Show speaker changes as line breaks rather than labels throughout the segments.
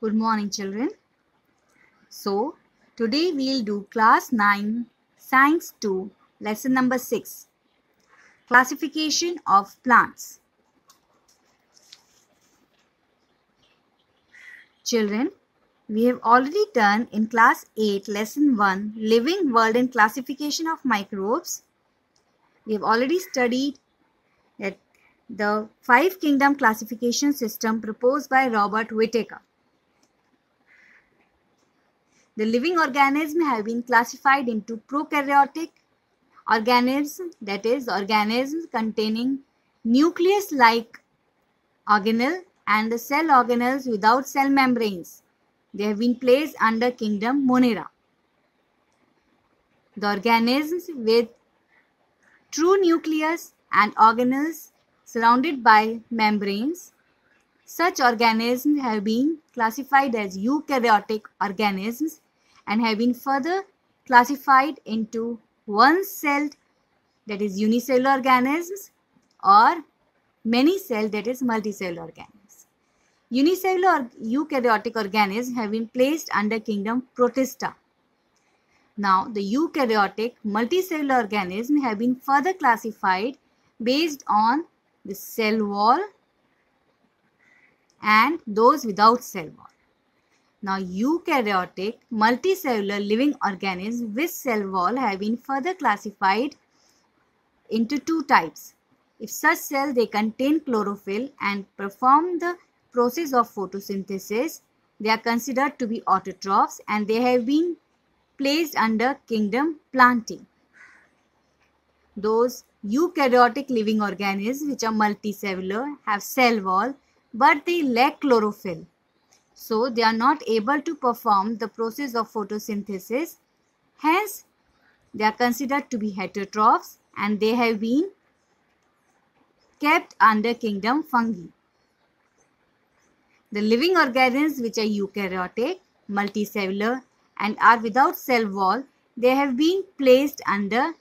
Good morning, children. So, today we'll do class 9, Science 2, lesson number 6, classification of plants. Children, we have already done in class 8, lesson 1, living world and classification of microbes. We have already studied that the 5 kingdom classification system proposed by Robert Whittaker. The living organisms have been classified into prokaryotic organisms, that is, organisms containing nucleus-like organelle, and the cell organelles without cell membranes. They have been placed under kingdom Monera. The organisms with true nucleus and organelles surrounded by membranes, such organisms have been classified as eukaryotic organisms and have been further classified into one-celled, that is unicellular organisms, or many-celled, that is multicellular organisms. Unicellular eukaryotic organisms have been placed under kingdom Protista. Now, the eukaryotic multicellular organisms have been further classified based on the cell wall and those without cell wall. Now, eukaryotic multicellular living organisms with cell wall have been further classified into 2 types. If such cells they contain chlorophyll and perform the process of photosynthesis, they are considered to be autotrophs and they have been placed under kingdom Plantae. Those eukaryotic living organisms which are multicellular have cell wall but they lack chlorophyll. So, they are not able to perform the process of photosynthesis. Hence, they are considered to be heterotrophs and they have been kept under kingdom Fungi. The living organisms which are eukaryotic, multicellular and are without cell wall, they have been placed under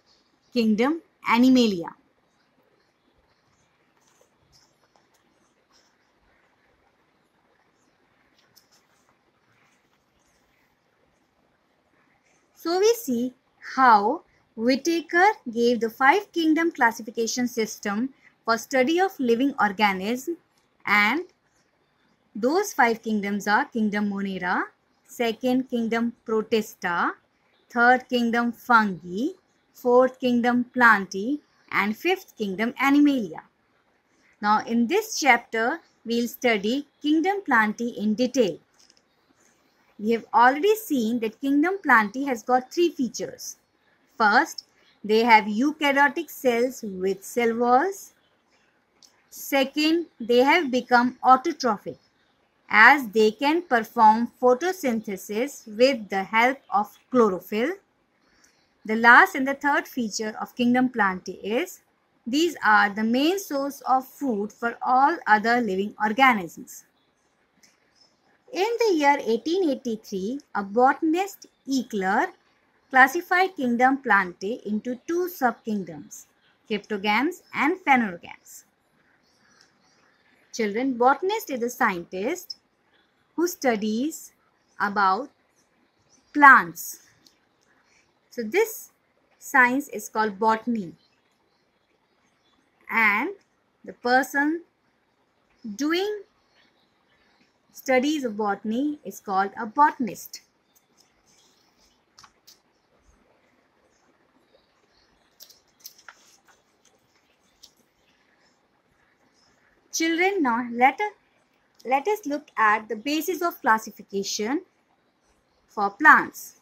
kingdom Animalia. So we see how Whittaker gave the 5 kingdom classification system for study of living organisms, and those 5 kingdoms are kingdom Monera, second kingdom Protista, third kingdom Fungi, fourth kingdom Plantae, and fifth kingdom Animalia. Now in this chapter we will study kingdom Plantae in detail. We have already seen that kingdom Plantae has got 3 features. First, they have eukaryotic cells with cell walls. Second, they have become autotrophic as they can perform photosynthesis with the help of chlorophyll. The last and the third feature of kingdom Plantae is these are the main source of food for all other living organisms. In the year 1883, a botanist Eckler classified kingdom Plantae into 2 subkingdoms, cryptogams and phanerogams. Children, botanist is a scientist who studies about plants. So this science is called botany, and the person doing studies of botany is called a botanist. Children, now let us look at the basis of classification for plants.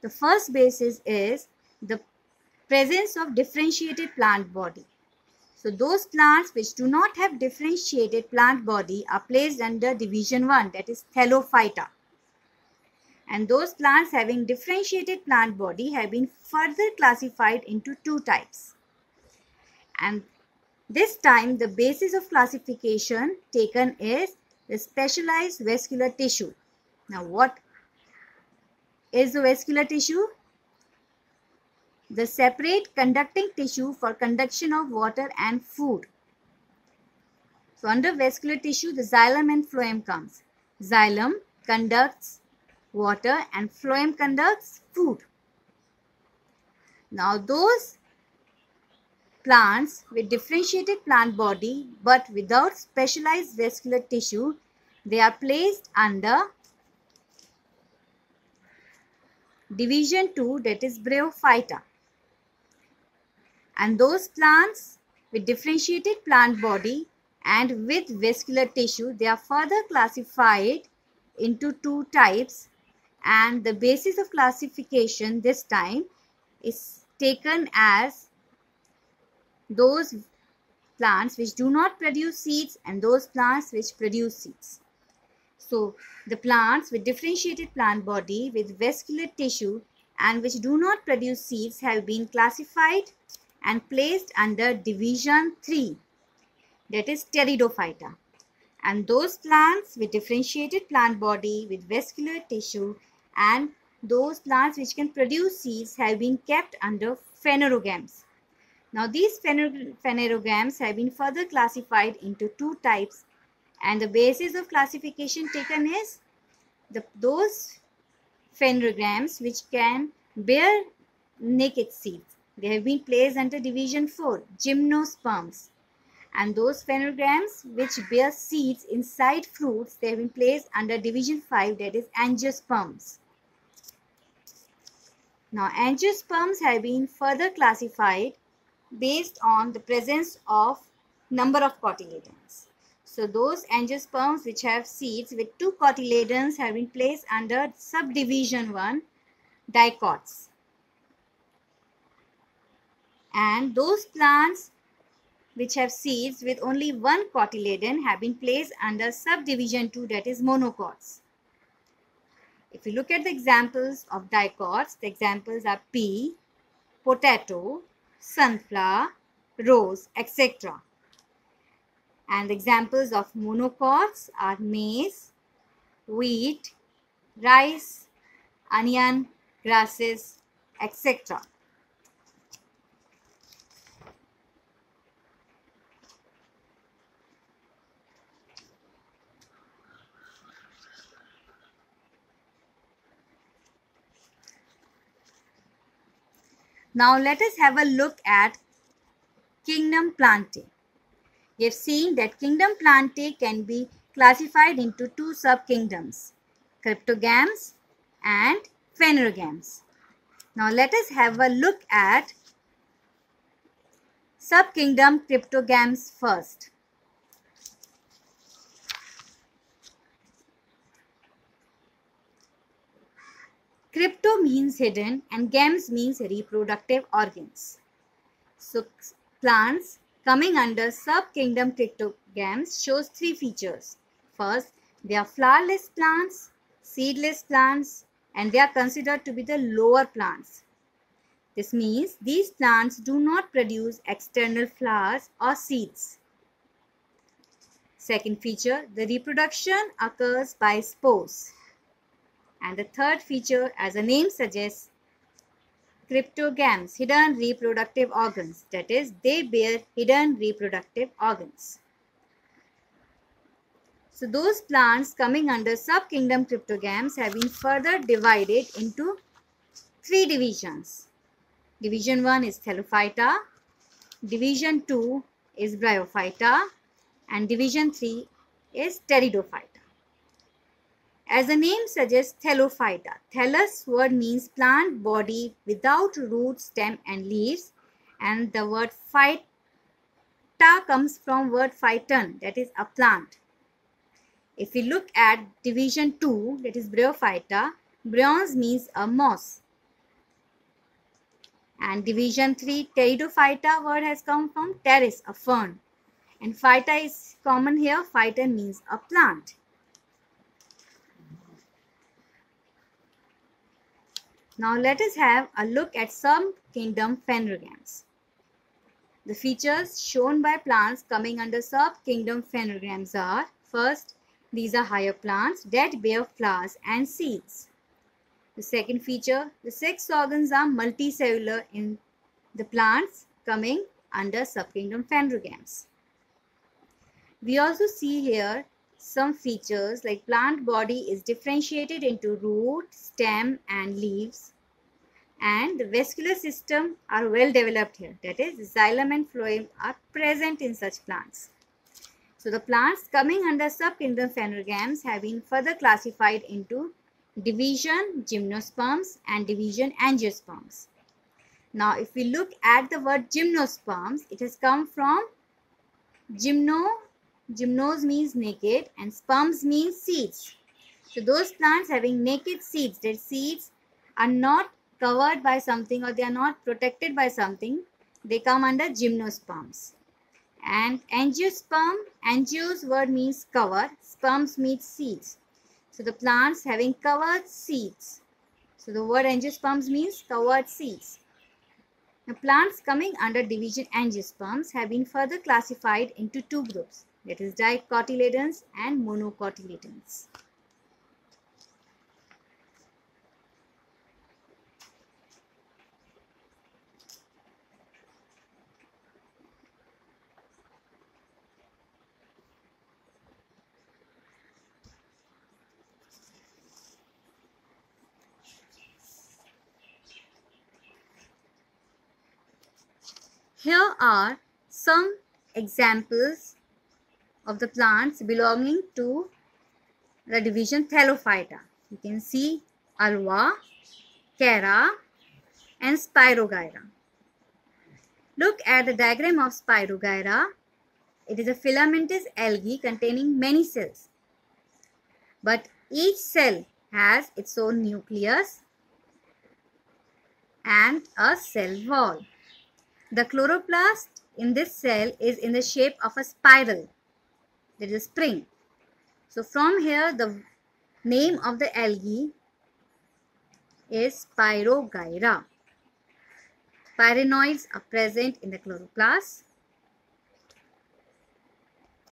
The first basis is the presence of differentiated plant body. So those plants which do not have differentiated plant body are placed under division 1, that is Thallophyta. And those plants having differentiated plant body have been further classified into 2 types. And this time the basis of classification taken is the specialized vascular tissue. Now what is the vascular tissue? The separate conducting tissue for conduction of water and food. So under vascular tissue, the xylem and phloem comes. Xylem conducts water and phloem conducts food. Now those plants with differentiated plant body but without specialized vascular tissue, they are placed under division 2, that is Bryophyta. And those plants with differentiated plant body and with vascular tissue, they are further classified into two types, and the basis of classification this time is taken as those plants which do not produce seeds and those plants which produce seeds. So the plants with differentiated plant body with vascular tissue and which do not produce seeds have been classified and placed under division 3, that is Pteridophyta. And those plants with differentiated plant body with vascular tissue and those plants which can produce seeds have been kept under Phanerogams. Now these Phanerogams have been further classified into two types, and the basis of classification taken is those Phanerogams which can bear naked seeds. They have been placed under division 4, Gymnosperms. And those Phanerogams which bear seeds inside fruits, they have been placed under division 5, that is Angiosperms. Now Angiosperms have been further classified based on the presence of number of cotyledons. So those angiosperms which have seeds with 2 cotyledons have been placed under subdivision 1, dicots. And those plants which have seeds with only 1 cotyledon have been placed under subdivision 2, that is monocots. If you look at the examples of dicots, the examples are pea, potato, sunflower, rose, etc. And the examples of monocots are maize, wheat, rice, onion, grasses, etc. Now let us have a look at kingdom Plantae. We have seen that kingdom Plantae can be classified into two subkingdoms, Cryptogams and Phanerogams. Now let us have a look at subkingdom Cryptogams first. Crypto means hidden and gams means reproductive organs. So plants coming under subkingdom Cryptogams shows 3 features. First, they are flowerless plants, seedless plants, and they are considered to be the lower plants. This means these plants do not produce external flowers or seeds. Second feature, the reproduction occurs by spores. And the third feature, as the name suggests, Cryptogams, hidden reproductive organs. That is, they bear hidden reproductive organs. So those plants coming under subkingdom Cryptogams have been further divided into 3 divisions. Division 1 is Thallophyta, Division 2 is Bryophyta, and Division 3 is Pteridophyta. As the name suggests, Thallophyta. Thallus word means plant body without root, stem and leaves, and the word phyta comes from word phyton, that is a plant. If we look at division 2, that is Bryophyta, bryons means a moss. And division 3, Pteridophyta word has come from pteris, a fern. And phyta is common here, phyton means a plant. Now let us have a look at some kingdom Phanerogams. The features shown by plants coming under subkingdom Phanerogams are: first, these are higher plants that bear flowers and seeds. The second feature, the sex organs are multicellular in the plants coming under subkingdom Phanerogams. We also see here some features like plant body is differentiated into root, stem and leaves, and the vascular system are well developed here. That is, xylem and phloem are present in such plants. So the plants coming under subkingdom Phanerogams have been further classified into division Gymnosperms and division Angiosperms. Now if we look at the word Gymnosperms, it has come from gymnos means naked and sperms means seeds. So those plants having naked seeds, their seeds are not covered by something or they are not protected by something, they come under Gymnosperms. And angiosperm, angios word means cover, sperms means seeds. So the plants having covered seeds. So the word angiosperms means covered seeds. The plants coming under division angiosperms have been further classified into two groups, that is dicotyledons and monocotyledons. Here are some examples of the plants belonging to the division Thallophyta. You can see Ulva, Chara and Spirogyra. Look at the diagram of Spirogyra. It is a filamentous algae containing many cells. But each cell has its own nucleus and a cell wall. The chloroplast in this cell is in the shape of a spiral, that is a spring. So from here the name of the algae is Spirogyra. Pyrenoids are present in the chloroplast.